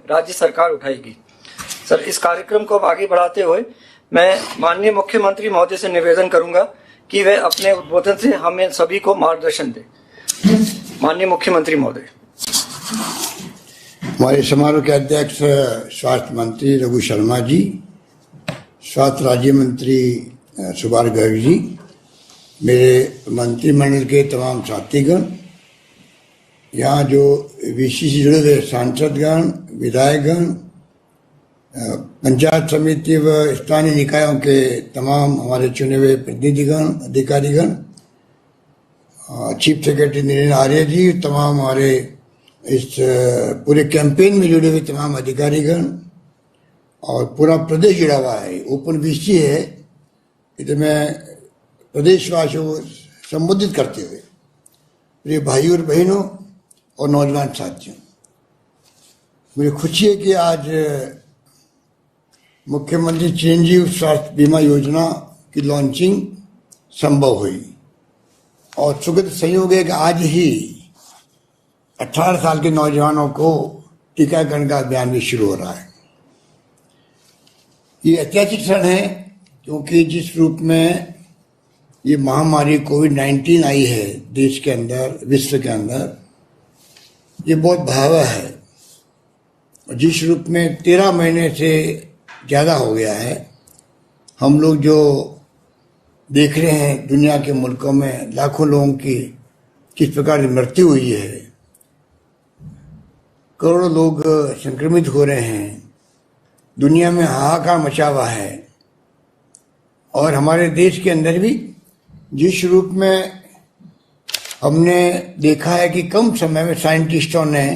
राज्य सरकार उठाएगी। सर, इस कार्यक्रम को आगे बढ़ाते हुए मैं माननीय मुख्यमंत्री महोदय से निवेदन करूंगा कि वे अपने उद्बोधन से हमें सभी को मार्गदर्शन दें। माननीय मुख्यमंत्री महोदय। हमारे समारोह के अध्यक्ष स्वास्थ्य मंत्री रघु शर्मा जी, स्वास्थ्य राज्य मंत्री सुभाष गर्ग जी, मेरे मंत्रिमंडल के तमाम साथीगण, यहाँ जो विषय से जुड़े हुए सांसदगण, विधायकगण, पंचायत समिति व स्थानीय निकायों के तमाम हमारे चुने हुए प्रतिनिधिगण, अधिकारीगण, चीफ सेक्रेटरी नीरेन आर्य जी, तमाम हमारे इस पूरे कैंपेन में जुड़े हुए तमाम अधिकारीगण और पूरा प्रदेश जुड़ा हुआ है। ओपन विषय है, इधर मैं प्रदेशवासियों को संबोधित करते हुए मेरे भाइयों और बहनों और नौजवान साथियों, मुझे खुशी है कि आज मुख्यमंत्री चिरंजीव स्वास्थ्य बीमा योजना की लॉन्चिंग संभव हुई और सुखद संयोग है कि आज ही 18 साल के नौजवानों को टीकाकरण का अभियान भी शुरू हो रहा है। ये ऐतिहासिक क्षण है क्योंकि जिस रूप में ये महामारी कोविड-19 आई है देश के अंदर, विश्व के अंदर, ये बहुत भयावह है। और जिस रूप में 13 महीने से ज़्यादा हो गया है, हम लोग जो देख रहे हैं दुनिया के मुल्कों में लाखों लोगों की किस प्रकार की मृत्यु हुई है, करोड़ों लोग संक्रमित हो रहे हैं, दुनिया में हाहाकार मचा हुआ है। और हमारे देश के अंदर भी जिस रूप में हमने देखा है कि कम समय में साइंटिस्टों ने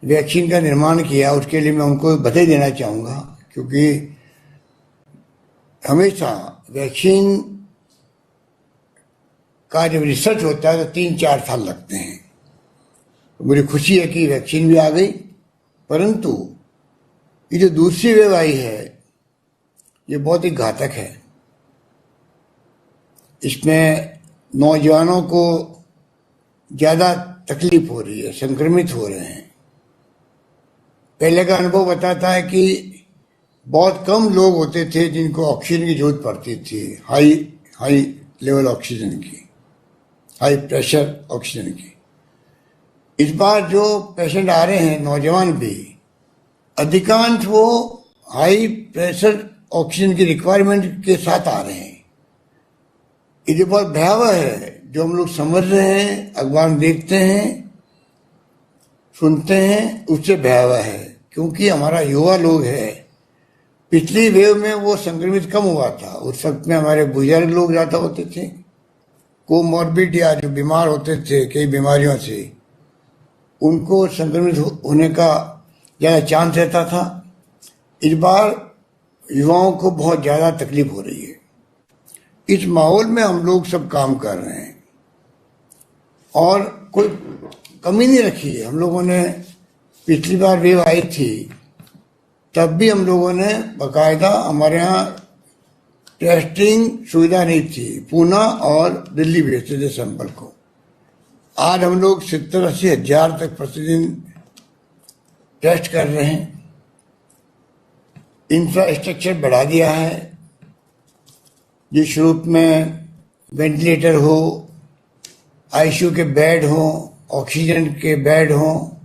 वैक्सीन का निर्माण किया, उसके लिए मैं उनको बधाई देना चाहूँगा, क्योंकि हमेशा वैक्सीन का जब रिसर्च होता है तो 3-4 साल लगते हैं। मुझे खुशी है कि वैक्सीन भी आ गई, परंतु ये जो दूसरी वेव आई है ये बहुत ही घातक है। इसमें नौजवानों को ज़्यादा तकलीफ हो रही है, संक्रमित हो रहे हैं। पहले का अनुभव बताता है कि बहुत कम लोग होते थे जिनको ऑक्सीजन की जरूरत पड़ती थी, हाई लेवल ऑक्सीजन की, हाई प्रेशर ऑक्सीजन की। इस बार जो पेशेंट आ रहे हैं नौजवान भी, अधिकांश वो हाई प्रेशर ऑक्सीजन की रिक्वायरमेंट के साथ आ रहे हैं। ये बहुत भयावह है जो हम लोग समझ रहे हैं, अखबार में देखते हैं, सुनते हैं, उससे भयावह है। क्योंकि हमारा युवा लोग है, पिछली वेव में वो संक्रमित कम हुआ था, उस वक्त में हमारे बुजुर्ग लोग ज़्यादा होते थे, कोमॉर्बिड या जो बीमार होते थे कई बीमारियों से, उनको संक्रमित होने का ज़्यादा चांस रहता था। इस बार युवाओं को बहुत ज़्यादा तकलीफ हो रही है। इस माहौल में हम लोग सब काम कर रहे हैं और कोई कमी नहीं रखी है। हम लोगों ने पिछली बार वेव आई थी तब भी हम लोगों ने बाकायदा, हमारे यहाँ टेस्टिंग सुविधा नहीं थी, पूना और दिल्ली भेजते थे सैंपल को। आज हम लोग 70-80 हज़ार तक प्रतिदिन टेस्ट कर रहे हैं। इंफ्रास्ट्रक्चर बढ़ा दिया है, जिस रूप में वेंटिलेटर हो, आईसीयू के बेड हो, ऑक्सीजन के बेड हो,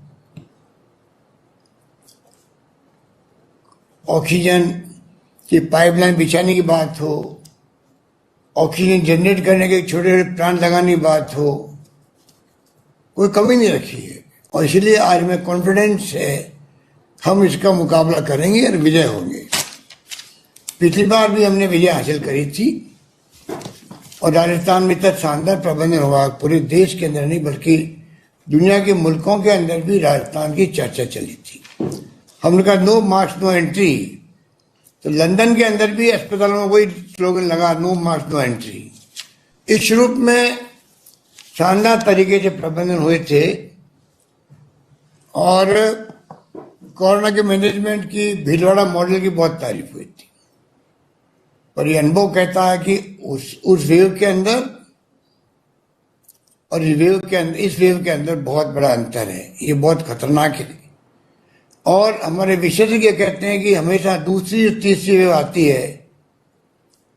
ऑक्सीजन की पाइपलाइन बिछाने की बात हो, ऑक्सीजन जनरेट करने के छोटे छोटे प्लांट लगाने की बात हो, कोई कमी नहीं रखी है। और इसलिए आज में कॉन्फिडेंस है हम इसका मुकाबला करेंगे और विजय होंगे। पिछली बार भी हमने विजय हासिल करी थी और राजस्थान में इतना शानदार प्रबंधन हुआ, पूरे देश के अंदर नहीं बल्कि दुनिया के मुल्कों के अंदर भी राजस्थान की चर्चा चली थी। हमने कहा नो मास्क नो एंट्री, तो लंदन के अंदर भी अस्पतालों में वही स्लोगन लगा, नो मास्क नो एंट्री। इस रूप में शानदार तरीके से प्रबंधन हुए थे और कोरोना के मैनेजमेंट की भीलवाड़ा मॉडल की बहुत तारीफ हुई थी। पर ये अनुभव कहता है कि उस वेव के अंदर और इस वेव के अंदर बहुत बड़ा अंतर है। ये बहुत खतरनाक है। और हमारे विशेषज्ञ कहते हैं कि हमेशा दूसरी और तीसरी वेव आती है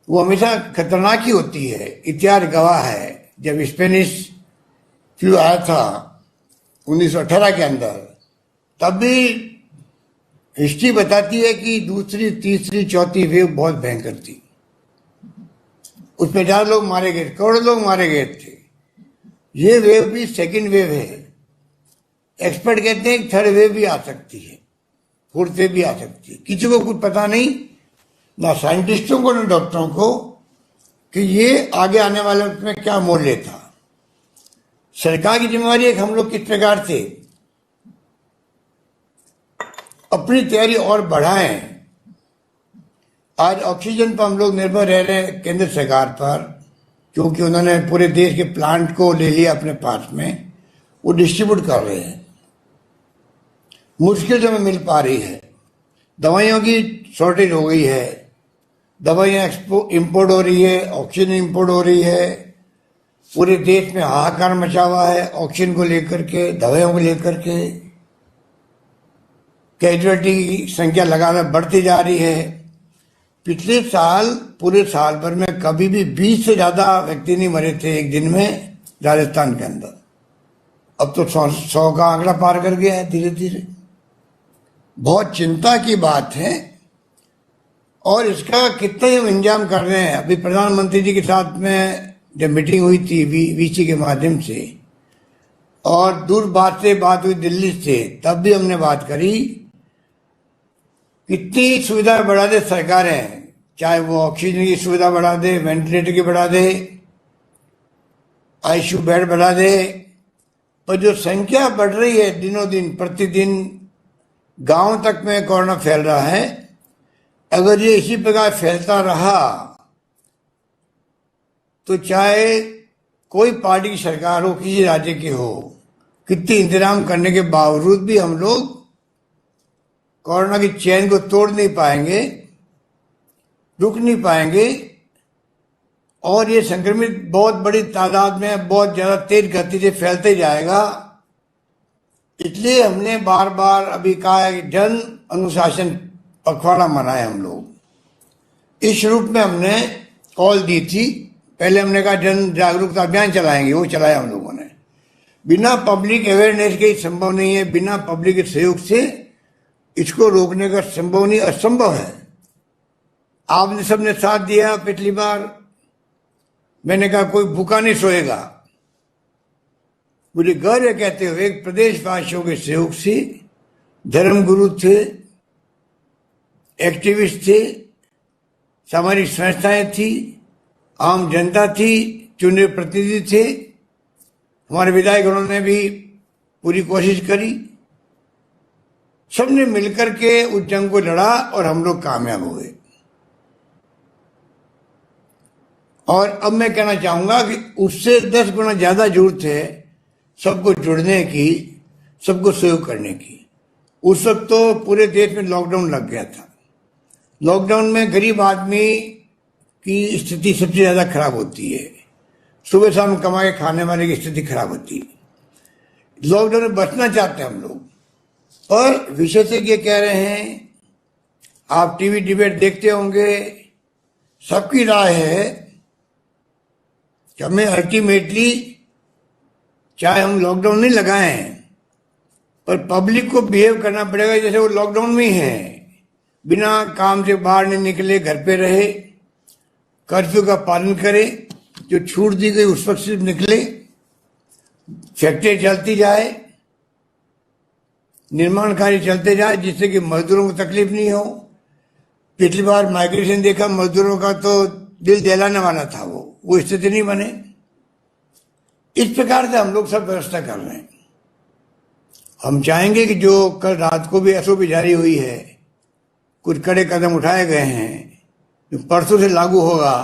वो हमेशा खतरनाक ही होती है। इतिहास गवाह है, जब स्पेनिश फ्लू आया था 1918 के अंदर, तब भी हिस्ट्री बताती है कि दूसरी तीसरी चौथी वेव बहुत भयंकर थी। उसमें 1000 लोग मारे गए, करोड़ों लोग मारे गए थे। ये वेव भी सेकंड वेव है। एक्सपर्ट कहते हैं थर्ड वेव भी आ सकती है, फोर्थ वेव भी आ सकती है। किसी को कुछ पता नहीं, ना साइंटिस्टों को ना डॉक्टरों को, कि ये आगे आने वाले वक्त में क्या मोड़ लेता। सरकार की जिम्मेवारी है कि हम लोग किस प्रकार से अपनी तैयारी और बढ़ाएं। आज ऑक्सीजन पर हम लोग निर्भर रह रहे हैं केंद्र सरकार पर, क्योंकि उन्होंने पूरे देश के प्लांट को ले लिया अपने पास में, वो डिस्ट्रीब्यूट कर रहे हैं। मुश्किल से मिल पा रही है। दवाइयों की शॉर्टेज हो गई है, दवाइयाँ इंपोर्ट हो रही है, ऑक्सीजन इंपोर्ट हो रही है। पूरे देश में हाहाकार मचा हुआ है ऑक्सीजन को लेकर के, दवाइयों को लेकर के। कैजुअलिटी की संख्या लगातार बढ़ती जा रही है। पिछले साल पूरे साल भर में कभी भी 20 से ज्यादा व्यक्ति नहीं मरे थे एक दिन में राजस्थान के अंदर। अब तो 100 का आंकड़ा पार कर गया है धीरे धीरे। बहुत चिंता की बात है और इसका कितना हम इंतजाम कर रहे हैं। अभी प्रधानमंत्री जी के साथ में जब मीटिंग हुई थी वीसी के माध्यम से, और दूर बात हुई दिल्ली से, तब भी हमने बात करी कितनी सुविधा बढ़ा दे सरकारें, चाहे वो ऑक्सीजन की सुविधा बढ़ा दे, वेंटिलेटर की बढ़ा दे, आईसीयू बेड बढ़ा दे, पर जो संख्या बढ़ रही है दिनों दिन प्रतिदिन, गांव तक में कोरोना फैल रहा है। अगर ये इसी प्रकार फैलता रहा तो चाहे कोई पार्टी की सरकार हो, किसी राज्य की हो, कितने इंतजाम करने के बावजूद भी हम लोग कोरोना की चेन को तोड़ नहीं पाएंगे, रुक नहीं पाएंगे, और ये संक्रमित बहुत बड़ी तादाद में बहुत ज्यादा तेज गति से फैलते जाएगा। इसलिए हमने बार बार अभी कहा है कि जन अनुशासन पखवाड़ा मनाए हम लोग। इस रूप में हमने कॉल दी थी। पहले हमने कहा जन जागरूकता अभियान चलाएंगे, वो चलाया हम लोगों ने। बिना पब्लिक अवेयरनेस के संभव नहीं है, बिना पब्लिक के सहयोग से इसको रोकने का संभव नहीं, असंभव है। आपने सबने साथ दिया। पिछली बार मैंने कहा कोई भूखा नहीं सोएगा। मुझे गर्व है कहते हुए एक प्रदेशवासियों के सहयोग से, धर्मगुरु थे, एक्टिविस्ट थे, सामाजिक संस्थाएं थी, आम जनता थी, चुने प्रतिनिधि थे, हमारे विधायकों ने भी पूरी कोशिश करी। सबने मिलकर के उस जंग को लड़ा और हम लोग कामयाब हुए। और अब मैं कहना चाहूंगा कि उससे 10 गुना ज्यादा जरूरत है सबको जुड़ने की, सबको सहयोग करने की। उस वक्त तो पूरे देश में लॉकडाउन लग गया था। लॉकडाउन में गरीब आदमी की स्थिति सबसे ज्यादा खराब होती है। सुबह शाम कमा के खाने वाले की स्थिति खराब होती है। लॉकडाउन में बचना चाहते हैं हम लोग। और विशेषज्ञ कह रहे हैं, आप टीवी डिबेट देखते होंगे, सबकी राय है कि हमें अल्टीमेटली चाहे हम लॉकडाउन नहीं लगाएं, पर पब्लिक को बिहेव करना पड़ेगा जैसे वो लॉकडाउन में ही है। बिना काम से बाहर नहीं निकले, घर पे रहे, कर्फ्यू का पालन करे, जो छूट दी गई उस वक्त सिर्फ निकले, फैक्ट्री चलती जाए, निर्माण कार्य चलते जाए, जिससे कि मजदूरों को तकलीफ नहीं हो। पिछली बार माइग्रेशन देखा, मजदूरों का तो दिल दहलाने वाला था। वो स्थिति नहीं बने। इस प्रकार से हम लोग सब व्यवस्था कर रहे हैं। हम चाहेंगे कि जो कल रात को भी एसओपी जारी हुई है, कुछ कड़े कदम उठाए गए हैं, जो परसों से लागू होगा,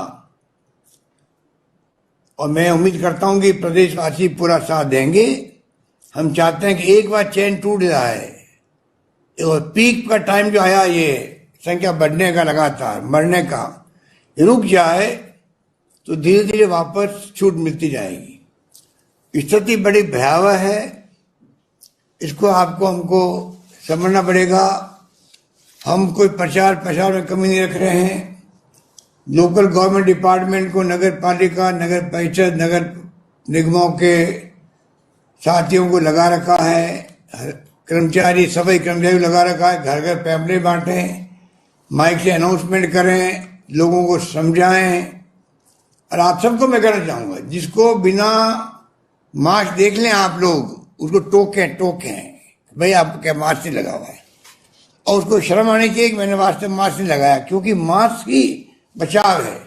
और मैं उम्मीद करता हूं कि प्रदेशवासी पूरा साथ देंगे। हम चाहते हैं कि एक बार चैन टूट जाए और पीक का टाइम जो आया, ये संख्या बढ़ने का, लगातार मरने का, रुक जाए तो धीरे धीरे वापस छूट मिलती जाएगी। स्थिति बड़ी भयावह है। इसको आपको हमको समझना पड़ेगा। हम कोई प्रचार प्रसार में कमी नहीं रख रहे हैं। लोकल गवर्नमेंट डिपार्टमेंट को नगर पालिका, नगर परिषद, नगर निगमों के साथियों को लगा रखा है, कर्मचारी, सफाई कर्मचारी लगा रखा है, घर घर पैम्पलेट बांटें, माइक से अनाउंसमेंट करें, लोगों को समझाएं। और आप सबको मैं कहना चाहूंगा, जिसको बिना मास्क देख लें आप लोग, उसको टोकें भाई आप क्या मास्क नहीं लगा हुआ है, और उसको शर्म आनी चाहिए कि मैंने वास्तव में मास्क नहीं लगाया, क्योंकि मास्क ही बचाव है।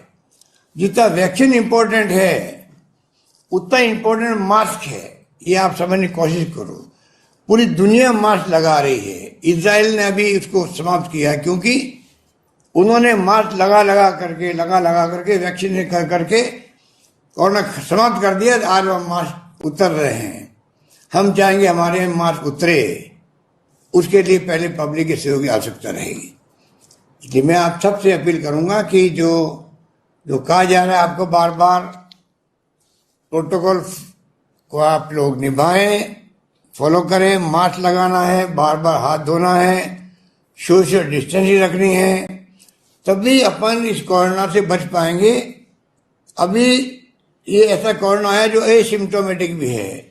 जितना वैक्सीन इंपॉर्टेंट है उतना इंपॉर्टेंट मास्क है। ये आप समझने की कोशिश करो। पूरी दुनिया मास्क लगा रही है। इजराइल ने अभी इसको समाप्त किया, क्योंकि उन्होंने मास्क लगा करके वैक्सीन कर करके कोरोना समाप्त कर दिया। आज हम मास्क उतर रहे हैं। हम चाहेंगे हमारे मास्क उतरे, उसके लिए पहले पब्लिक के सहयोग की आवश्यकता रहेगी। इसलिए मैं आप सबसे अपील करूंगा कि जो कहा जा रहा है आपको बार बार, प्रोटोकॉल को आप लोग निभाएं, फॉलो करें। मास्क लगाना है, बार बार हाथ धोना है, सोशल डिस्टेंसिंग रखनी है, तभी अपन इस कोरोना से बच पाएंगे। अभी ये ऐसा कोरोना है जो एसिम्टोमेटिक भी है,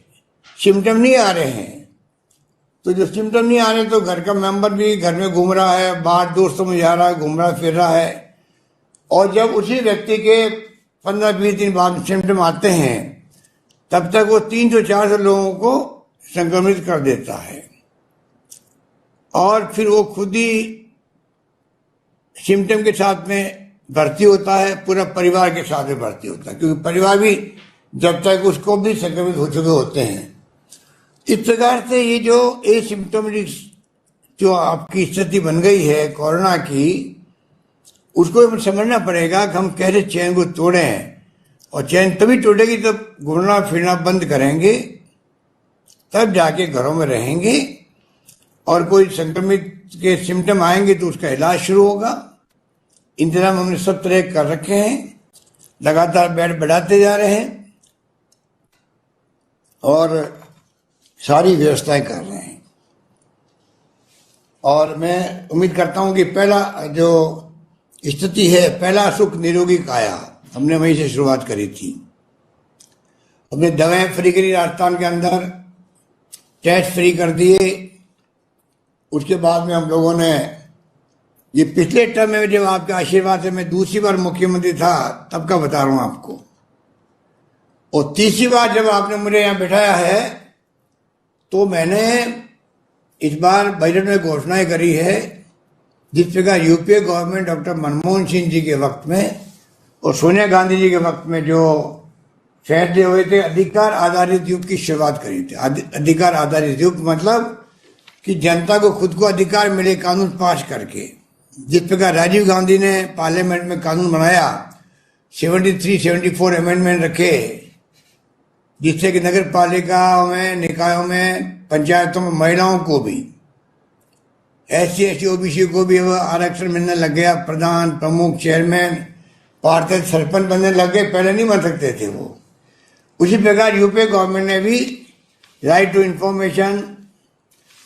सिम्टम नहीं आ रहे हैं। तो जो सिम्टम नहीं आ रहे, तो घर का मेंबर भी घर में घूम रहा है, बाहर दोस्तों में जा रहा है, घूम रहा फिर रहा है, और जब उसी व्यक्ति के 15-20 दिन बाद सिम्टम आते हैं, तब तक वो 300-400 लोगों को संक्रमित कर देता है, और फिर वो खुद ही सिम्टम के साथ में भर्ती होता है, पूरा परिवार के साथ में भर्ती होता है, क्योंकि परिवार भी जब तक उसको भी संक्रमित हो चुके होते हैं। इस प्रकार से ये जो एसिम्टोमेटिक जो आपकी स्थिति बन गई है कोरोना की, उसको हमें समझना पड़ेगा कि हम कैसे चैन को तोड़ें। और चैन तभी टूटेगी जब घूमना फिरना बंद करेंगे, तब जाके घरों में रहेंगे, और कोई संक्रमित के सिम्टम आएंगे तो उसका इलाज शुरू होगा। इंतजाम हमने सब तरह कर रखे हैं, लगातार बेड बढ़ाते जा रहे हैं और सारी व्यवस्थाएं कर रहे हैं। और मैं उम्मीद करता हूं कि पहला जो स्थिति है, पहला सुख निरोगी काया, हमने वहीं से शुरुआत करी थी। हमने दवाएं फ्री करी राजस्थान के अंदर, टेस्ट फ्री कर दिए। उसके बाद में हम लोगों ने, ये पिछले टर्म में जब आपके आशीर्वाद से मैं दूसरी बार मुख्यमंत्री था तब का बता रहा हूं आपको, और तीसरी बार जब आपने मुझे यहां बिठाया है, तो मैंने इस बार बजट में घोषणाएं करी है, जिस प्रकार UPA government doctor Manmohan Singh ji के वक्त में और सोनिया गांधी जी के वक्त में जो फैसले हुए थे, अधिकार आधारित युग की शुरुआत करी थी। अधिकार आधारित युग मतलब कि जनता को खुद को अधिकार मिले कानून पास करके। जिस प्रकार राजीव गांधी ने पार्लियामेंट में कानून बनाया, 73-74 अमेंडमेंट रखे, जिससे कि नगर पालिकाओं में, निकायों में, पंचायतों में महिलाओं को भी, SC ST OBC को भी आरक्षण मिलने लग गया। प्रधान, प्रमुख, चेयरमैन, पार्षद, सरपंच बनने लग गए, पहले नहीं बन सकते थे वो। उसी प्रकार यूपीए गवर्नमेंट ने भी right to information,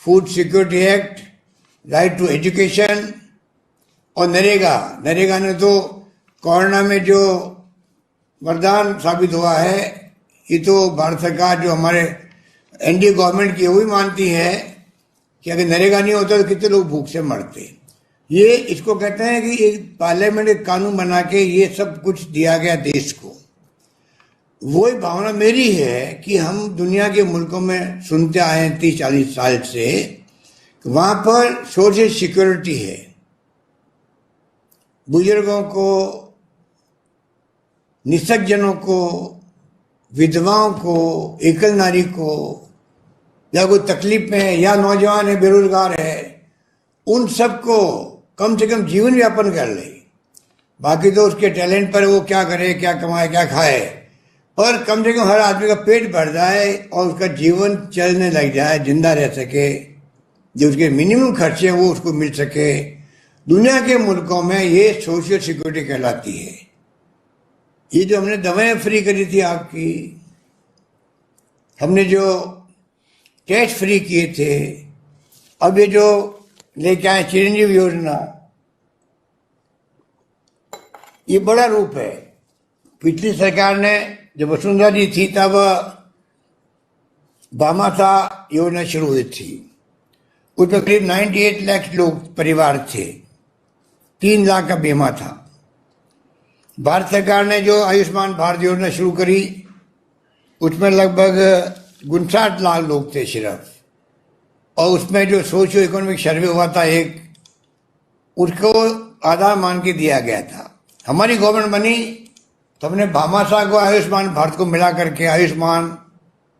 food security act, right to education और नरेगा ने तो कोरोना में जो वरदान साबित हुआ है। ये तो भारत सरकार जो हमारे एनडीए गवर्नमेंट की वही मानती है कि अगर नरेगा नहीं होता तो कितने लोग भूख से मरते। ये इसको कहते हैं कि एक पार्लियामेंट एक कानून बना के ये सब कुछ दिया गया देश को। वही भावना मेरी है कि हम दुनिया के मुल्कों में सुनते आए हैं 30-40 साल से, वहां पर सोशल सिक्योरिटी है। बुजुर्गों को, निसज्जनों को, विधवाओं को, एकल नारी को, या कोई तकलीफ में है, या नौजवान है, बेरोजगार है, उन सबको कम से कम जीवन यापन कर ले। बाकी तो उसके टैलेंट पर वो क्या करे, क्या कमाए, क्या खाए, पर कम से कम हर आदमी का पेट भर जाए और उसका जीवन चलने लग जाए, जिंदा रह सके, जो उसके मिनिमम खर्चे हैं वो उसको मिल सके। दुनिया के मुल्कों में ये सोशल सिक्योरिटी कहलाती है। ये जो हमने दवाएं फ्री करी थी आपकी, हमने जो टेस्ट फ्री किए थे, अब ये जो लेके आए चिरंजीवी योजना, ये बड़ा रूप है। पिछली सरकार ने जब वसुंधरा जी थी तब भामाशाह योजना शुरू हुई थी। उसमें करीब 98 लाख लोग परिवार थे, 3 लाख का बीमा था। भारत सरकार ने जो आयुष्मान भारत योजना शुरू करी, उसमें लगभग 59 लाख लोग थे सिर्फ, और उसमें जो सोशियो इकोनॉमिक सर्वे हुआ था एक, उसको आधार मान के दिया गया था। हमारी गवर्नमेंट बनी तो हमने भामाशाह को आयुष्मान भारत को मिला करके आयुष्मान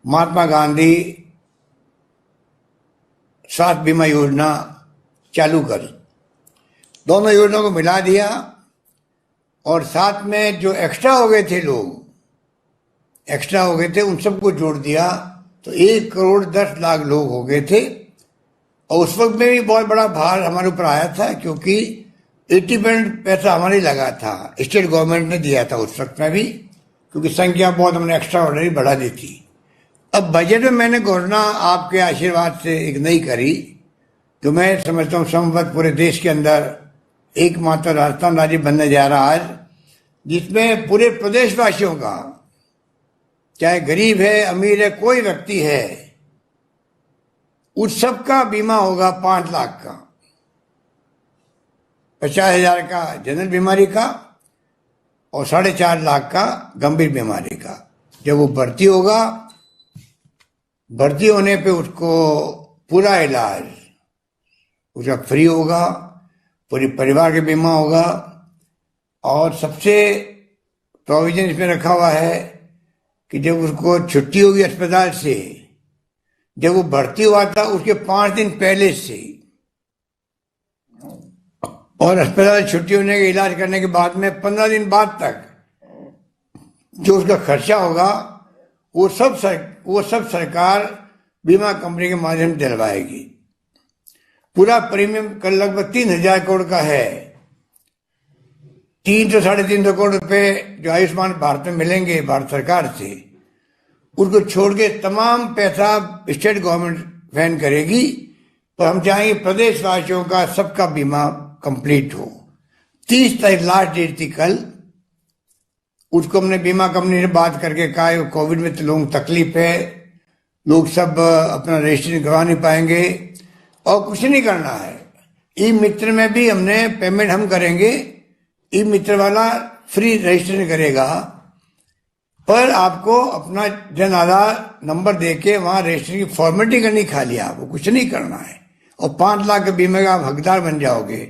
महात्मा गांधी स्वास्थ्य बीमा योजना चालू करी। दोनों योजनाओं को मिला दिया और साथ में जो एक्स्ट्रा हो गए थे लोग, एक्स्ट्रा हो गए थे, उन सबको जोड़ दिया तो 1,10,00,000 लोग हो गए थे। और उस वक्त में भी बहुत बड़ा भार हमारे ऊपर आया था, क्योंकि 80% पैसा हमारे ही लगा था, स्टेट गवर्नमेंट ने दिया था उस वक्त में भी, क्योंकि संख्या बहुत हमने एक्स्ट्रा ऑर्डनरी बढ़ा दी थी। अब बजट में मैंने घोषणा आपके आशीर्वाद से एक नई करी, जो मैं समझता हूँ संभवत पूरे देश के अंदर एकमात्र राजस्थान राज्य बनने जा रहा है, जिसमें पूरे प्रदेशवासियों का, चाहे गरीब है अमीर है कोई व्यक्ति है, उस सब का बीमा होगा 5 लाख का, 50,000 का जनरल बीमारी का और 4.5 लाख का गंभीर बीमारी का। जब वो भर्ती होगा, भर्ती होने पे उसको पूरा इलाज उसका फ्री होगा, पूरे परिवार का बीमा होगा। और सबसे प्रोविजन इसमें रखा हुआ है कि जब उसको छुट्टी होगी अस्पताल से, जब वो भर्ती हुआ था उसके 5 दिन पहले से और अस्पताल छुट्टी होने के इलाज करने के बाद में 15 दिन बाद तक जो उसका खर्चा होगा वो सब सरकार बीमा कंपनी के माध्यम से दिलवाएगी। पूरा प्रीमियम कल लगभग 3,000 करोड़ का है। 300 से 350 करोड़ रुपए जो आयुष्मान भारत में मिलेंगे भारत सरकार से, उसको छोड़ के तमाम पैसा स्टेट गवर्नमेंट वहन करेगी। पर हम चाहेंगे प्रदेशवासियों का सबका बीमा कंप्लीट हो। 30 तारीख लास्ट डेट थी कल, उसको हमने बीमा कंपनी से बात करके कहा कोविड में तो लोगों को तकलीफ है, लोग सब अपना रजिस्ट्रेशन करवा नहीं पाएंगे और कुछ नहीं करना है। ई मित्र में भी हमने पेमेंट हम करेंगे, ई मित्र वाला फ्री रजिस्ट्रेशन करेगा, पर आपको अपना जन आधार नंबर देके वहां रजिस्ट्रेशन की फॉर्मेलिटी करनी, खाली आपको कुछ नहीं करना है और 5 लाख के बीमे का आप हकदार बन जाओगे।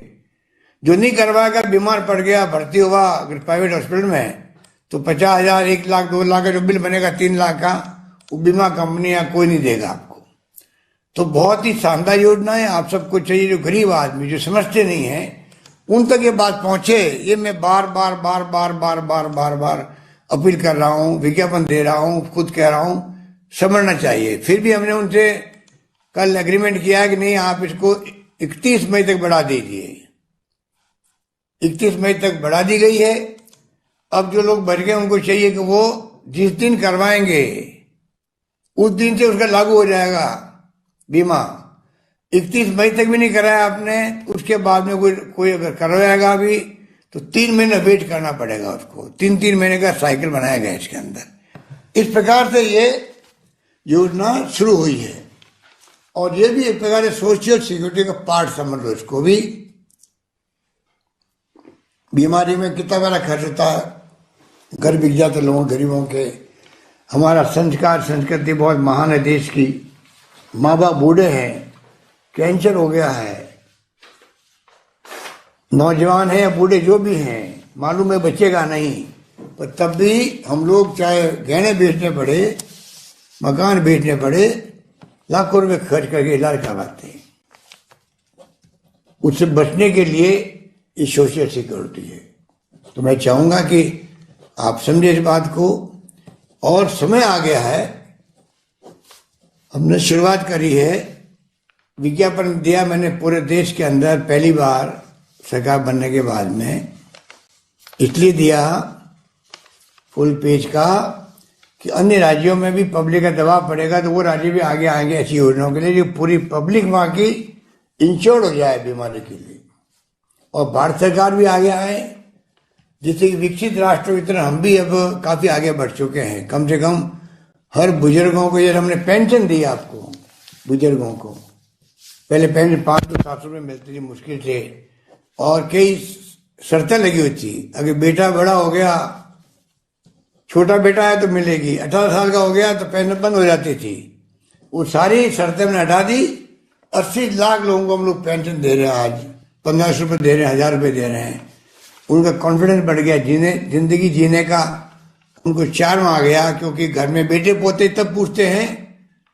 जो नहीं करवाएगा, बीमार पड़ गया, भर्ती हुआ अगर प्राइवेट हॉस्पिटल में, तो 50,000, 1 लाख, 2 लाख का जो बिल बनेगा 3 लाख का, वो बीमा कंपनी या कोई नहीं देगा आपको। तो बहुत ही शानदार योजना है। आप सबको चाहिए, जो गरीब आदमी जो समझते नहीं है उन तक ये बात पहुंचे। ये मैं बार बार बार बार बार बार बार बार अपील कर रहा हूँ, विज्ञापन दे रहा हूँ, खुद कह रहा हूँ, समझना चाहिए। फिर भी हमने उनसे कल एग्रीमेंट किया है कि नहीं, आप इसको 31 मई तक बढ़ा दीजिए। 31 मई तक बढ़ा दी गई है। अब जो लोग बच गए उनको चाहिए कि वो जिस दिन करवाएंगे उस दिन से उसका लागू हो जाएगा बीमा। 31 मई तक भी नहीं कराया आपने, उसके बाद में कोई अगर करवाएगा भी तो 3 महीने वेट करना पड़ेगा उसको। 3-3 महीने का साइकिल बनाया गया इसके अंदर। इस प्रकार से ये योजना शुरू हुई है और ये भी एक प्रकार से सोशल सिक्योरिटी का पार्ट समझ लो इसको भी। बीमारी में कितना बड़ा खर्च होता है, घर बिक जाते लोगों गरीबों के। हमारा संस्कार संस्कृति बहुत महान है देश की। माँ बाप बूढ़े हैं, कैंसर हो गया है, नौजवान है या बूढ़े जो भी हैं, मालूम है बचेगा नहीं, पर तब भी हम लोग चाहे गहने बेचने पड़े, मकान बेचने पड़े, लाखों रुपए खर्च करके इलाज करवाते हैं। उससे बचने के लिए ये सोशल सिक्योरिटी है। तो मैं चाहूंगा कि आप समझे इस बात को। और समय आ गया है, हमने शुरुआत करी है, विज्ञापन दिया मैंने पूरे देश के अंदर पहली बार सरकार बनने के बाद में, इसलिए दिया फुल पेज का कि अन्य राज्यों में भी पब्लिक का दबाव पड़ेगा तो वो राज्य भी आगे आएंगे ऐसी योजनाओं के लिए, जो पूरी पब्लिक वहाँ की इंश्योर्ड हो जाए बीमारी के लिए। और भारत सरकार भी आगे आए, जिससे कि विकसित राष्ट्रों की तरह हम भी अब काफी आगे बढ़ चुके हैं। कम से कम हर बुजुर्गों को, जैसे हमने पेंशन दी आपको, बुजुर्गों को पहले पेंशन 500-700 रुपये मिलती थी मुश्किल से, और कई शर्तें लगी हुई थी। अगर बेटा बड़ा हो गया, छोटा बेटा है तो मिलेगी, 18 साल का हो गया तो पेंशन बंद हो जाती थी। वो सारी शर्तें हमने हटा दी। 80 लाख लोगों को हम लोग पेंशन दे रहे हैं आज, 1500 रुपये दे रहे हैं, 1000 रुपये दे रहे हैं। उनका कॉन्फिडेंस बढ़ गया, जिंदगी जीने का उनको चार्म आ गया। क्योंकि घर में बेटे पोते तब पूछते हैं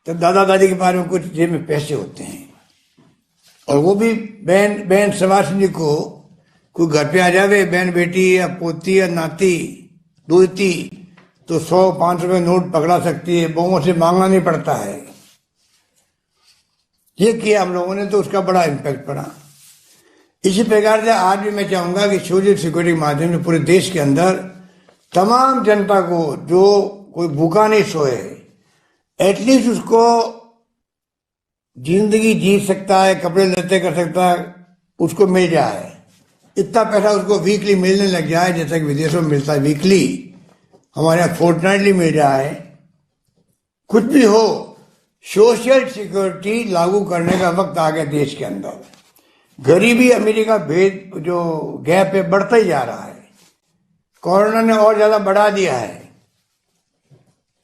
तब दादा दादी के बारे में कुछ जेब में पैसे होते हैं। और वो भी बहन सवासिनी को कोई घर पे आ जावे, बहन बेटी या पोती या नाती दोती, तो 100-500 रुपये नोट पकड़ा सकती है, बहुओं से मांगना नहीं पड़ता है। ये किया हम लोगों ने, तो उसका बड़ा इम्पैक्ट पड़ा। इसी प्रकार से आज भी मैं चाहूंगा कि सोशल सिक्योरिटी के माध्यम से पूरे देश के अंदर तमाम जनता को, जो कोई भूखा नहीं सोए, एटलीस्ट उसको जिंदगी जी सकता है, कपड़े लत्ते कर सकता है, उसको मिल जाए। इतना पैसा उसको वीकली मिलने लग जाए, जैसा कि विदेशों में मिलता है वीकली, हमारे यहाँ फोर्टनाइटली मिल रहा है। कुछ भी हो, सोशल सिक्योरिटी लागू करने का वक्त आ गया देश के अंदर। गरीबी अमीरी का भेद, जो गैप है, बढ़ता ही जा रहा है। कोरोना ने और ज्यादा बढ़ा दिया है।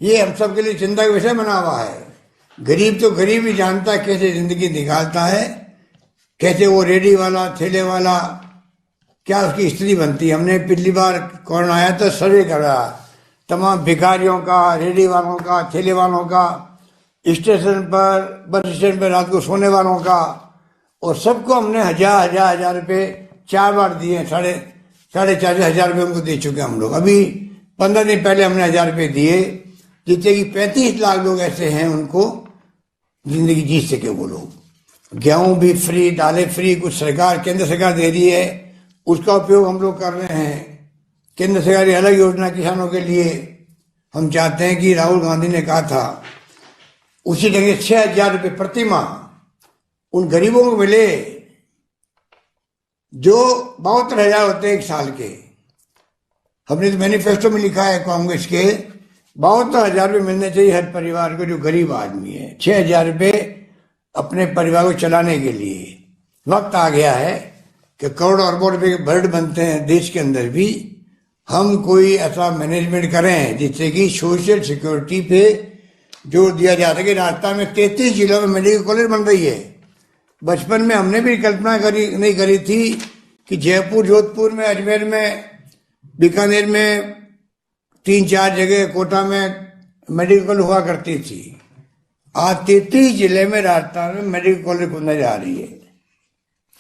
ये हम सब के लिए चिंता का विषय बना हुआ है। गरीब तो गरीब ही जानता है कैसे जिंदगी निकालता है, कैसे वो रेडी वाला, ठेले वाला, क्या उसकी स्थिति बनती है। हमने पिछली बार कोरोना आया तो सर्वे करा तमाम भिखारियों का, रेडी वालों का, ठेले वालों का, स्टेशन पर, बस स्टैंड पर रात को सोने वालों का, और सबको हमने हजार रुपये 4 बार दिए। साढ़े 4,000 रुपये उनको दे चुके हम लोग। अभी 15 दिन पहले हमने 1000 रुपये दिए, जिससे कि 35 लाख लोग ऐसे हैं उनको जिंदगी जी सके वो लोग। गेहूं भी फ्री, दालें फ्री, कुछ सरकार, केंद्र सरकार दे रही है, उसका उपयोग हम लोग कर रहे हैं। केंद्र सरकार की अलग योजना किसानों के लिए। हम चाहते हैं कि राहुल गांधी ने कहा था उसी ढंग से 6,000 रुपये प्रति माह उन गरीबों को मिले जो 72,000 होते हैं एक साल के। हमने तो मैनिफेस्टो में लिखा है कांग्रेस के, 72,000 रुपये मिलने चाहिए हर परिवार को जो गरीब आदमी है। 6,000 रुपये अपने परिवार को चलाने के लिए। वक्त आ गया है कि करोड़ों अरबों रुपये के बजट बनते हैं देश के अंदर भी, हम कोई ऐसा मैनेजमेंट करें जिससे कि सोशल सिक्योरिटी पे जोर दिया जा सके। राजस्थान में 33 जिलों में मेडिकल कॉलेज बन रही है। बचपन में हमने भी कल्पना नहीं करी थी कि जयपुर, जोधपुर में, अजमेर में, बीकानेर में 3-4 जगह, कोटा में मेडिकल कॉलेज हुआ करती थी। आज 33 जिले में राजस्थान में मेडिकल कॉलेज खुलने जा रही है।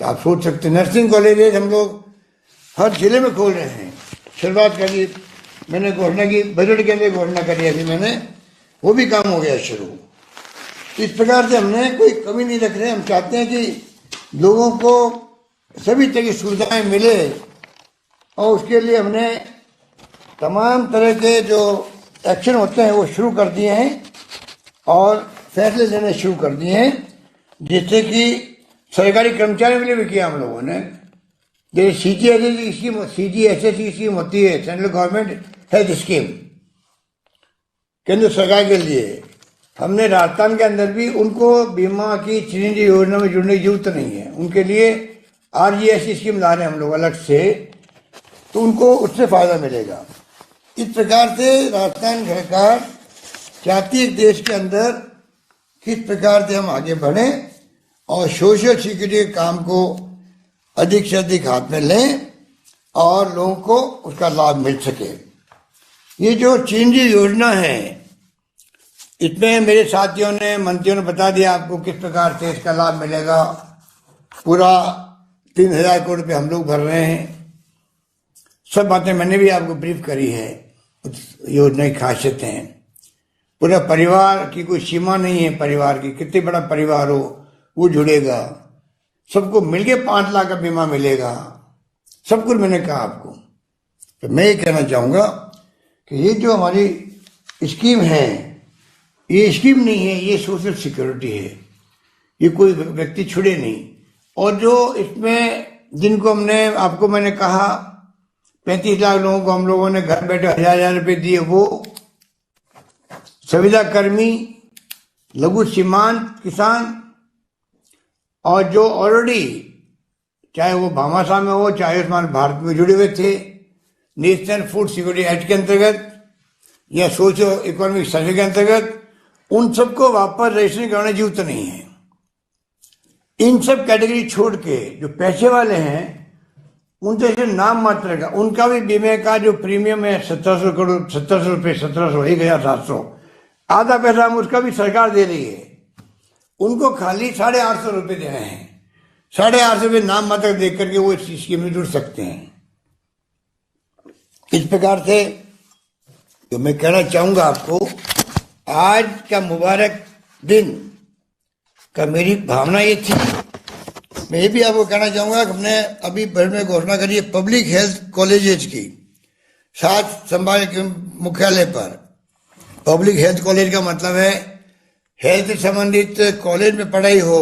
तो आप सोच सकते हैं, नर्सिंग कॉलेज हम लोग हर जिले में खोल रहे हैं। शुरुआत करी, मैंने घोषणा की, बजट के अंदर घोषणा करी अभी मैंने, वो भी काम हो गया शुरू। इस प्रकार से हमने कोई कमी नहीं रख रहे। हम चाहते हैं कि लोगों को सभी तरह की सुविधाएं मिले, और उसके लिए हमने तमाम तरह के जो एक्शन होते हैं वो शुरू कर दिए हैं और फैसले लेने शुरू कर दिए हैं, जिससे कि सरकारी कर्मचारियों के लिए भी किया हम लोगों ने। जैसे CGHS की स्कीम होती है, सेंट्रल गवर्नमेंट हेल्थ स्कीम, केंद्र सरकार के लिए। हमने राजस्थान के अंदर भी उनको बीमा की चिरंजीवी योजना में जुड़ने की जरूरत नहीं है। उनके लिए RGS स्कीम ला रहे हैं हम लोग अलग से, तो उनको उससे फायदा मिलेगा। इस प्रकार से राजस्थान सरकार चाहती है देश के अंदर किस प्रकार से हम आगे बढ़ें और सोशल सिक्योरिटी के काम को अधिक से अधिक हाथ में लें और लोगों को उसका लाभ मिल सके। ये जो चिरंजीवी योजना है, इसमें मेरे साथियों ने, मंत्रियों ने बता दिया आपको किस प्रकार से इसका लाभ मिलेगा। पूरा 3,000 करोड़ रुपये हम लोग भर रहे हैं। सब बातें मैंने भी आपको ब्रीफ करी है। योजना की खासियतें, पूरा परिवार की कोई सीमा नहीं है। परिवार की कितने बड़ा परिवार हो वो जुड़ेगा, सबको मिलके 5 लाख का बीमा मिलेगा। सब कुछ मैंने कहा आपको। तो मैं ये कहना चाहूंगा कि ये जो हमारी स्कीम है, ये स्कीम नहीं है, ये सोशल सिक्योरिटी है। ये कोई व्यक्ति छुड़े नहीं। और जो इसमें जिनको हमने आपको मैंने कहा 35 लाख लोगों को हम लोगों ने घर बैठे 1000 रुपये दिए, वो संविदा कर्मी, लघु सीमांत किसान, और जो ऑलरेडी चाहे वो भामाशाह में हो चाहे आयुष्मान भारत में जुड़े हुए थे, नेशनल फूड सिक्योरिटी एक्ट के अंतर्गत या सोशियो इकोनॉमिक सर्वे के अंतर्गत, उन सबको वापस रजिस्ट्रेशन कराने की जरूरत नहीं है। इन सब कैटेगरी छोड़ के जो पैसे वाले हैं उनसे सिर्फ नाम मात्र का, उनका भी बीमे का जो प्रीमियम है 1700 करोड़ 1700 रुपये 1700 1700, आधा पैसा हम उसका भी सरकार दे रही है। उनको खाली 850 रुपये देने हैं। 850 रुपये नाम मात्र देख करके वो इस स्कीम में जुड़ सकते हैं। इस प्रकार से तो मैं कहना चाहूंगा आपको, आज का मुबारक दिन का मेरी भावना ये थी। मैं ये भी आपको कहना चाहूंगा कि हमने अभी बजट में घोषणा करी है पब्लिक हेल्थ कॉलेजेस की, साथ संभाल के मुख्यालय पर पब्लिक हेल्थ कॉलेज का मतलब है हेल्थ से संबंधित कॉलेज में पढ़ाई हो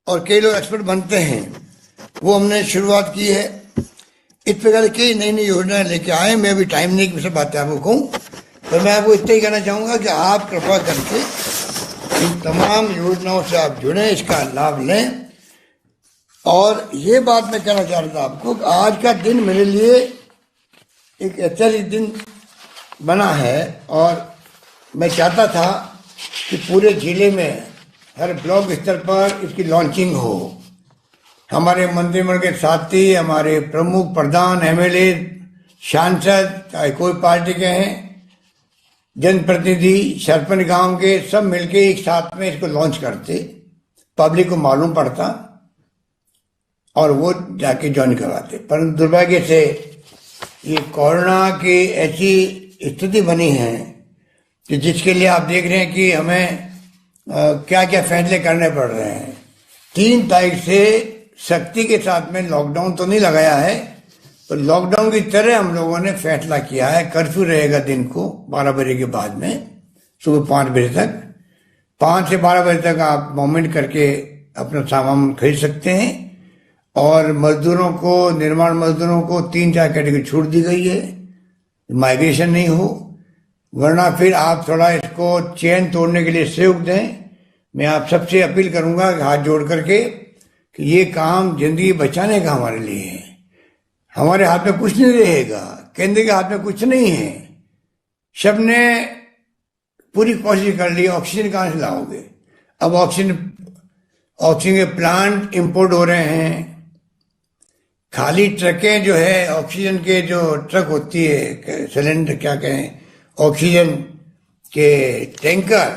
और कई लोग एक्सपर्ट बनते हैं, वो हमने शुरुआत की है। इस प्रकार की नई नई योजनाएं लेके आए। मैं अभी टाइम नहीं की सब बातें आपको कहूँ, तो मैं आपको इतना ही कहना चाहूँगा कि आप कृपा करके इन तमाम योजनाओं से आप जुड़ें, इसका लाभ लें। और ये बात मैं कहना चाह रहा था आपको, आज का दिन मेरे लिए एक ऐतिहासिक दिन बना है और मैं चाहता था कि पूरे जिले में हर ब्लॉक स्तर पर इसकी लॉन्चिंग हो। हमारे मंत्रिमंडल के साथी, हमारे प्रमुख प्रधान, एमएलए, सांसद, चाहे कोई पार्टी के हैं, जनप्रतिनिधि, सरपंच गांव के, सब मिलके एक साथ में इसको लॉन्च करते, पब्लिक को मालूम पड़ता और वो जाके ज्वाइन करवाते। पर दुर्भाग्य से ये कोरोना की ऐसी स्थिति बनी है कि जिसके लिए आप देख रहे हैं कि हमें क्या क्या फैसले करने पड़ रहे हैं। 3 तारीख से सख्ती के साथ में लॉकडाउन तो नहीं लगाया है, तो लॉकडाउन की तरह हम लोगों ने फैसला किया है। कर्फ्यू रहेगा दिन को 12 बजे के बाद में, सुबह 5 बजे तक, 5 से 12 बजे तक आप मूवमेंट करके अपना सामान खरीद सकते हैं। और मजदूरों को, निर्माण मजदूरों को 3-4 कैटेगरी छूट दी गई है, माइग्रेशन नहीं हो, वरना फिर आप थोड़ा इसको चेन तोड़ने के लिए सहयोग दें। मैं आप सबसे अपील करूंगा हाथ जोड़ करके कि ये काम जिंदगी बचाने का हमारे लिए है। हमारे हाथ में कुछ नहीं रहेगा, केंद्र के हाथ में कुछ नहीं है। सबने पूरी कोशिश कर ली, ऑक्सीजन कहां से लाओगे? अब ऑक्सीजन के प्लांट इंपोर्ट हो रहे हैं, खाली ट्रकें जो है ऑक्सीजन के जो ट्रक होती है, सिलेंडर क्या कहें, ऑक्सीजन के टैंकर,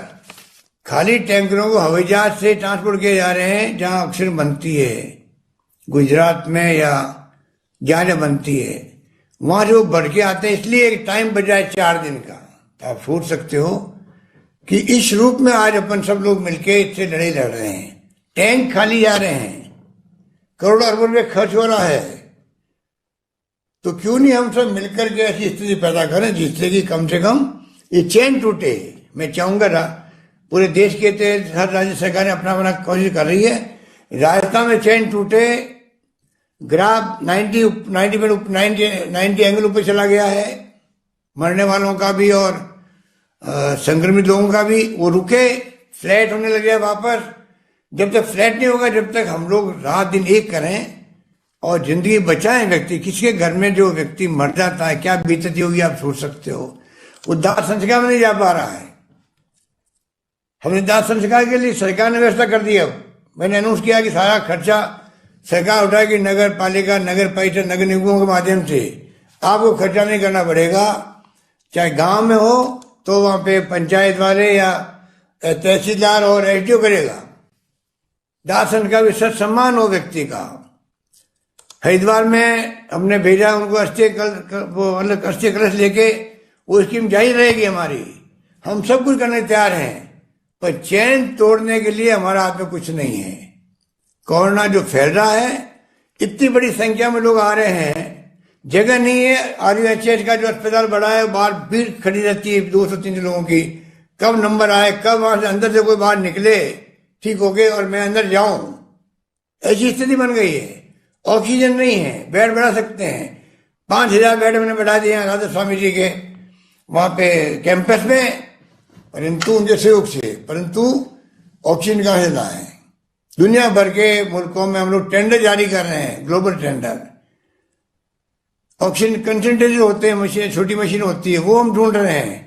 खाली टैंकरों को हवाई जहाज से ट्रांसपोर्ट किए जा रहे हैं जहां ऑक्सीजन बनती है, गुजरात में या जहां बनती है, वहां से वो बढ़ के आते हैं। इसलिए एक टाइम बचा है 4 दिन का। तो आप सोच सकते हो कि इस रूप में आज अपन सब लोग मिलकर इससे लड़ाई लड़ रहे हैं। टैंक खाली जा रहे हैं, करोड़ों अरबों रुपये खर्च हो रहा है, तो क्यों नहीं हम सब मिलकर के ऐसी स्थिति पैदा करें जिससे कि कम से कम ये चेन टूटे। मैं चाहूंगा पूरे देश के तहत हर राज्य सरकार अपना अपना कोशिश कर रही है। राजस्थान में चेन टूटे, ग्राफ 90 एंगल ऊपर चला गया है, मरने वालों का भी और संक्रमित लोगों का भी, वो रुके, फ्लैट होने लगे वापस। जब तक फ्लैट नहीं होगा, जब तक हम लोग रात दिन एक करें और जिंदगी बचाएं व्यक्ति, किसी के घर में जो व्यक्ति मर जाता है क्या बीतती होगी आप सोच सकते हो। वो दाह संस्कार में नहीं जा पा रहा है। हमने दाह संस्कार के लिए सरकार ने व्यवस्था कर दी। अब मैंने अनाउंस किया कि सारा खर्चा सरकार उठाएगी, नगर पालिका, नगर परिषद, नगर निगमों के माध्यम से। आपको खर्चा नहीं करना पड़ेगा। चाहे गांव में हो तो वहां पे पंचायत वाले या तहसीलदार और एसडीओ करेगा। दाह संस्कार भी सत सम्मान हो व्यक्ति का। हरिद्वार में हमने भेजा उनको अस्थि कलश लेके, वो स्कीम जारी रहेगी हमारी। हम सब कुछ करने तैयार हैं, पर चैन तोड़ने के लिए हमारा हाथ में कुछ नहीं है। कोरोना जो फैल रहा है, इतनी बड़ी संख्या में लोग आ रहे हैं, जगह नहीं है। RUHS का जो अस्पताल बड़ा है, बाहर भीड़ खड़ी रहती है 200-300 लोगों की। कब नंबर आए, कब वहां से अंदर से कोई बाहर निकले ठीक हो गए और मैं अंदर जाऊं, ऐसी स्थिति बन गई है। ऑक्सीजन नहीं है, बेड बढ़ा सकते हैं, 5,000 बेड मैंने बढ़ा दिए हैं राधा स्वामी जी के वहां पे कैंपस में, परंतु उनके सहयोग से, परंतु ऑक्सीजन कहां से लाए? दुनिया भर के मुल्कों में हम लोग टेंडर जारी कर रहे हैं, ग्लोबल टेंडर। ऑक्सीजन कंसंट्रेटर होते हैं, मशीन, छोटी मशीन होती है, वो हम ढूंढ रहे हैं।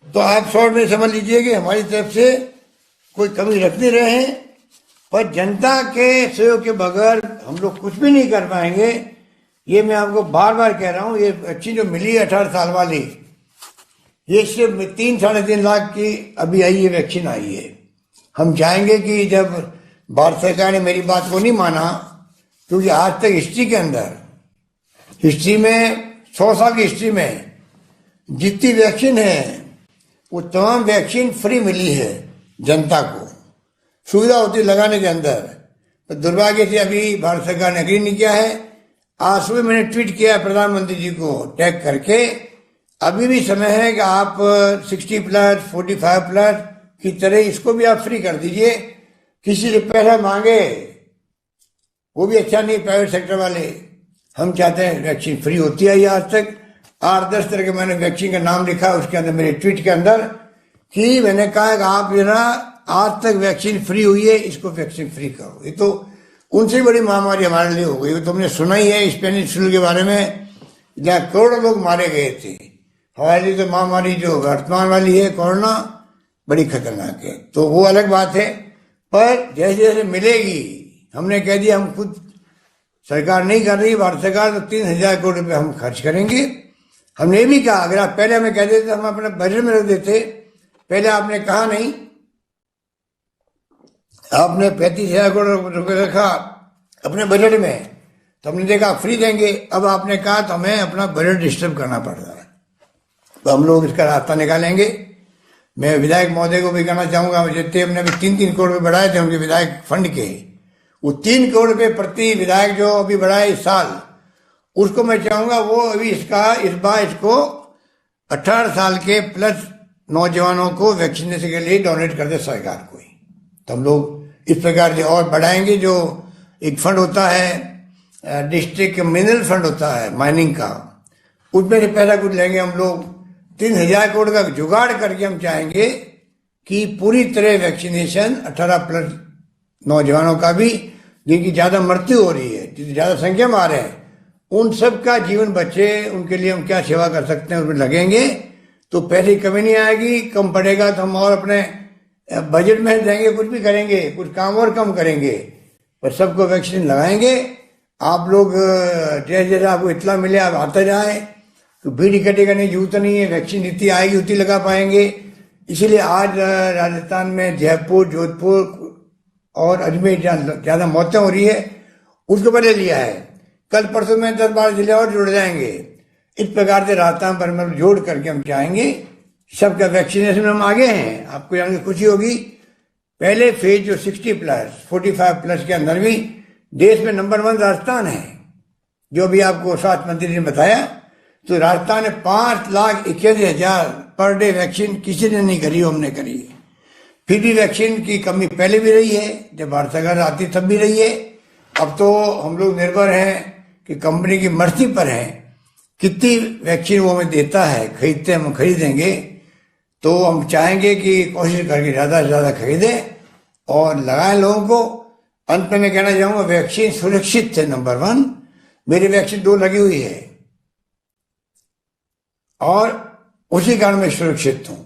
तो आप शॉर्ट में समझ लीजिए कि हमारी तरफ से कोई कमी रख नहीं रहे हैं, पर जनता के सहयोग के बगैर हम लोग कुछ भी नहीं कर पाएंगे। ये मैं आपको बार बार कह रहा हूं। ये वैक्सीन जो मिली है 18 साल वाली, ये सिर्फ 3-3.5 लाख की अभी आई ये वैक्सीन आई है। हम चाहेंगे कि जब भारत सरकार ने मेरी बात को नहीं माना, क्योंकि आज तक हिस्ट्री के अंदर, हिस्ट्री में 100 साल की हिस्ट्री में जितनी वैक्सीन है वो तमाम वैक्सीन फ्री मिली है जनता को, सुविधा होती लगाने के अंदर। तो दुर्भाग्य से अभी भारत सरकार ने एग्री नहीं किया है। आज सुबह मैंने ट्वीट किया प्रधानमंत्री जी को टैग करके, अभी भी समय है कि आप 60+, 45+ की तरह इसको भी आप फ्री कर दीजिए। किसी से पैसा मांगे वो भी अच्छा नहीं, प्राइवेट सेक्टर वाले। हम चाहते हैं वैक्सीन फ्री होती है। आज तक 8-10 तरह के मैंने वैक्सीन का नाम लिखा उसके अंदर, मेरे ट्वीट के अंदर, कि मैंने कहा कि आप जरा आज तक वैक्सीन फ्री हुई है, इसको वैक्सीन फ्री करो। ये तो उनसे बड़ी महामारी हमारे लिए हो गई। वो तुमने सुना ही है स्पेनिश फ्लू के बारे में, जहाँ करोड़ों लोग मारे गए थे। हमारे लिए तो महामारी जो वर्तमान वाली है कोरोना, बड़ी खतरनाक है। तो वो अलग बात है, पर जैसे जैसे मिलेगी, हमने कह दिया, हम खुद सरकार नहीं कर रही, भारत सरकार, तो 3,000 करोड़ रुपए हम खर्च करेंगे। हमने ये भी कहा, अगर आप पहले हमें कह देते हम अपने बजट में रख देते। पहले आपने कहा नहीं, आपने 35,000 करोड़ रुपए रखा अपने बजट में, तो हमने देखा फ्री देंगे। अब आपने कहा तो हमें अपना बजट डिस्टर्ब करना पड़ रहा है। तो हम लोग इसका रास्ता निकालेंगे। मैं विधायक महोदय को भी कहना चाहूंगा, जितने हमने अभी 3-3 करोड़ रुपए बढ़ाए थे उनके विधायक फंड के, वो 3 करोड़ रुपए प्रति विधायक जो अभी बढ़ाए इस साल, उसको मैं चाहूंगा वो अभी इस बार इसको 18 साल के प्लस नौजवानों को वैक्सीनेशन के लिए डोनेट कर दे सरकार को ही। तो हम लोग इस प्रकार से और बढ़ाएंगे। जो एक फंड होता है डिस्ट्रिक्ट मिनरल फंड होता है माइनिंग का, उसमें से पैसा कुछ लेंगे हम लोग। 3,000 करोड़ का जुगाड़ करके हम चाहेंगे कि पूरी तरह वैक्सीनेशन 18+ नौजवानों का भी, जिनकी ज्यादा मृत्यु हो रही है, जितनी ज्यादा संख्या में आ रहे हैं, उन सब का जीवन बचे। उनके लिए हम क्या सेवा कर सकते हैं उसमें लगेंगे, तो पैसे की कमी नहीं आएगी। कम पड़ेगा तो हम और अपने बजट में देंगे, कुछ भी करेंगे, कुछ काम और कम करेंगे, पर सबको वैक्सीन लगाएंगे। आप लोग जैसे जैसे आपको इतना मिले आप आते जाए, तो भीड़ इकट्ठी करने की जरूरत नहीं है। वैक्सीन जितनी आएगी उतनी लगा पाएंगे। इसीलिए आज राजस्थान में जयपुर, जोधपुर और अजमेर जहाँ ज्यादा मौतें हो रही है, उसको पहले लिया है। कल परसों में 10-12 जिले और जुड़ जाएंगे। इस प्रकार से राजस्थान पर मतलब जोड़ करके हम चाहेंगे सबका वैक्सीनेशन में हम आगे हैं। आपको जान के खुशी होगी, पहले फेज जो 60+, 45+ के अंदर भी देश में नंबर 1 राजस्थान है। जो भी आपको स्वास्थ्य मंत्री ने बताया, तो राजस्थान ने 5,81,000 पर डे वैक्सीन किसी ने नहीं करी, हमने करी है। फिर भी वैक्सीन की कमी पहले भी रही है, जब भारत सरकार आती तब भी रही है। अब तो हम लोग निर्भर हैं कि कंपनी की मर्जी पर है कितनी वैक्सीन वो हमें देता है। खरीदते हम खरीदेंगे, तो हम चाहेंगे कि कोशिश करके ज्यादा से ज्यादा खरीदें और लगाएं लोगों को। अंत में मैं कहना चाहूंगा, वैक्सीन सुरक्षित है नंबर 1। मेरी वैक्सीन 2 लगी हुई है और उसी कारण मैं सुरक्षित हूं।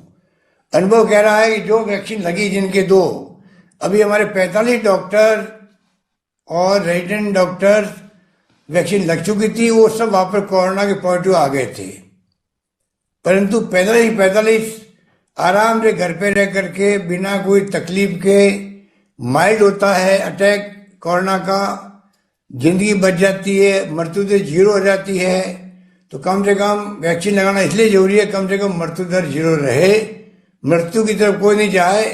अनुभव कह रहा है कि जो वैक्सीन लगी जिनके 2, अभी हमारे 45 डॉक्टर और रेजिडेंट डॉक्टर वैक्सीन लग चुकी थी, वो सब वापस कोरोना के पॉजिटिव आ गए थे। परंतु 45 आराम से घर पे रह करके बिना कोई तकलीफ के, माइल्ड होता है अटैक कोरोना का, जिंदगी बच जाती है, मृत्यु दर 0 हो जाती है। तो कम से कम वैक्सीन लगाना इसलिए जरूरी है, कम से कम मृत्यु दर 0 रहे, मृत्यु की तरफ कोई नहीं जाए।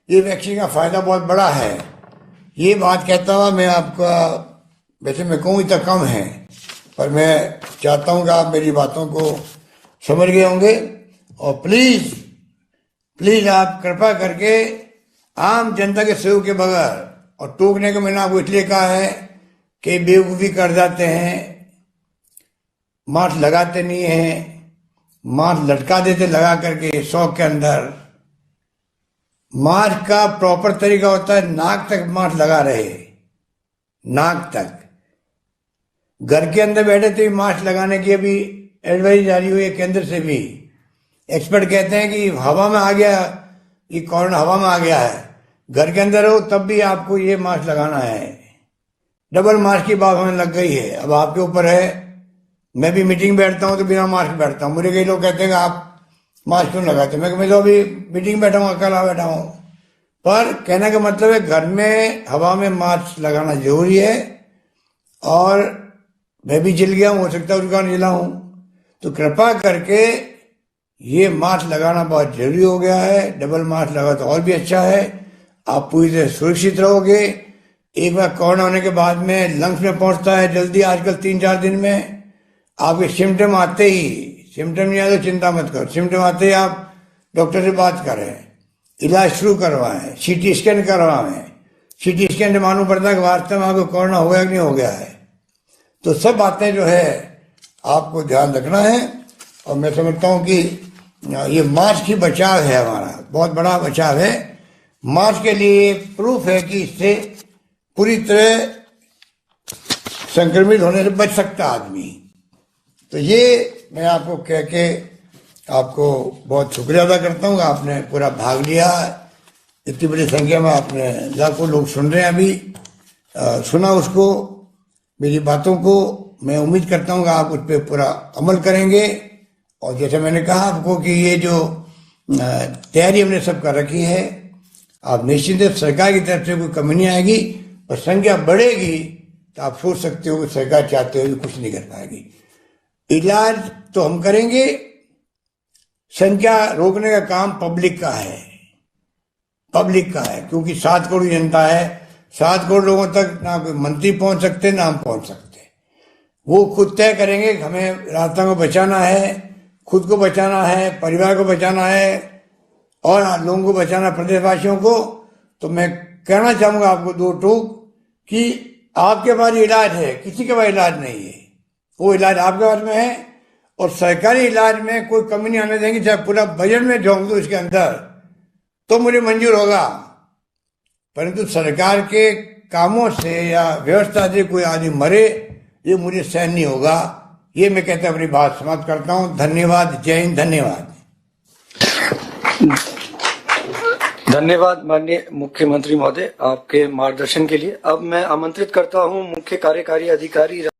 ये वैक्सीन का फायदा बहुत बड़ा है। ये बात कहता हुआ मैं आपका, वैसे मैं कहूँ इतना कम है, पर मैं चाहता हूँ कि आप मेरी बातों को समझ गए होंगे। और प्लीज आप कृपा करके आम जनता के सहयोग के बगैर और टोकने का मैंने आपको इसलिए कहा है कि बेवकूफ़ी कर जाते हैं, मास्क लगाते नहीं हैं, मास्क लटका देते लगा करके शौक के अंदर। मास्क का प्रॉपर तरीका होता है नाक तक मास्क लगा रहे, नाक तक। घर के अंदर बैठे तो मास्क लगाने की अभी एडवाइस जारी हुई है केंद्र से भी। एक्सपर्ट कहते हैं कि हवा में आ गया, ये कोरोना हवा में आ गया है, घर के अंदर हो तब भी आपको ये मास्क लगाना है। डबल मास्क की बात हमें लग गई है, अब आपके ऊपर है। मैं भी मीटिंग बैठता हूँ तो बिना मास्क बैठता हूँ। मुझे कई लोग कहते हैं कि आप मास्क क्यों लगाते? मैं तो अभी मीटिंग बैठा हूँ, अकेला बैठा हूँ। पर कहने का मतलब है घर में हवा में मास्क लगाना जरूरी है। और मैं भी जल गया हूँ, हो सकता है उसका जला हूँ, तो कृपा करके ये मास्क लगाना बहुत जरूरी हो गया है। डबल मास्क लगा तो और भी अच्छा है, आप पूरी तरह सुरक्षित रहोगे। एक बार कोरोना होने के बाद में लंग्स में पहुंचता है जल्दी, आजकल 3-4 दिन में। आपके सिम्टम आते ही, सिम्टम नहीं आए तो चिंता मत करो, सिम्टम आते ही आप डॉक्टर से बात करें, इलाज शुरू करवाएं, सीटी स्कैन करवाएं। सीटी स्कैन से मालूम पड़ता है कि वास्तव में आपको कोरोना हो गया कि नहीं हो गया है। तो सब बातें जो है आपको ध्यान रखना है। और मैं समझता हूँ कि ये मास्क ही बचाव है, हमारा बहुत बड़ा बचाव है। मास्क के लिए प्रूफ है कि इससे पूरी तरह संक्रमित होने से बच सकता आदमी। तो ये मैं आपको कह के आपको बहुत शुक्रिया अदा करता हूँ, आपने पूरा भाग लिया। इतनी बड़ी संख्या में आपने, लाखों लोग सुन रहे हैं अभी, सुना उसको, मेरी बातों को। मैं उम्मीद करता हूँ कि आप उस पर पूरा अमल करेंगे। और जैसे मैंने कहा आपको कि ये जो तैयारी हमने सब कर रखी है, आप निश्चित है सरकार की तरफ से कोई कमी नहीं आएगी। और संख्या बढ़ेगी तो आप सोच सकते हो कि सरकार चाहते हुए कुछ नहीं कर पाएगी। इलाज तो हम करेंगे, संख्या रोकने का काम पब्लिक का है, पब्लिक का है। क्योंकि 7 करोड़ जनता है, 7 करोड़ लोगों तक ना कोई मंत्री पहुंच सकते ना हम पहुंच सकते। वो खुद तय करेंगे कि हमें रास्ता को बचाना है, खुद को बचाना है, परिवार को बचाना है और लोगों को बचाना, प्रदेशवासियों को। तो मैं कहना चाहूंगा आपको 2 टूक कि आपके पास इलाज है, किसी के पास इलाज नहीं है। वो इलाज आपके पास में है और सरकारी इलाज में कोई कमी नहीं आने देंगे। चाहे पूरा बजट में झोंक दो इसके अंदर तो मुझे मंजूर होगा, परंतु सरकार के कामों से या व्यवस्था से कोई आदमी मरे, ये मुझे सहन नहीं होगा। ये मैं कहते अपनी बात समाप्त करता हूँ। धन्यवाद, जय हिंद, धन्यवाद। धन्यवाद माननीय मुख्यमंत्री महोदय आपके मार्गदर्शन के लिए। अब मैं आमंत्रित करता हूं मुख्य कार्यकारी अधिकारी